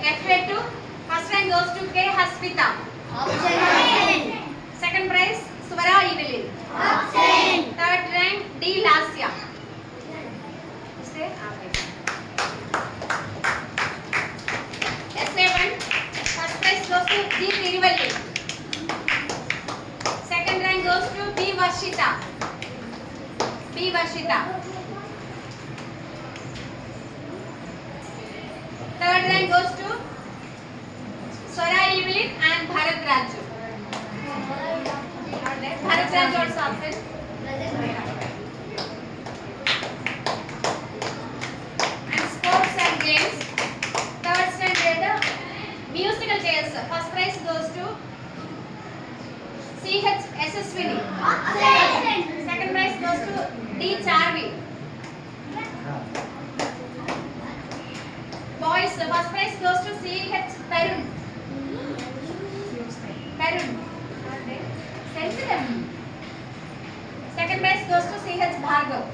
FA2. First rank goes to K. Hasmita. Option. Second prize Swara Evelyn. Option. Third rank D. Lasya. SA1. First prize goes to D. Tirivalli. Second rank goes to B. Varshita. B. Varshita. Third rank goes to Swara Evelyn and Bharat Raju. Bharat Raju also absent. And sports and games. Third standard musical chairs. First prize goes to CH Yashaswini. Second prize goes to D. Charvi. Boys, the first prize goes to CH Tarun. Tarun. Send to them. Second prize goes to CH Bhargav.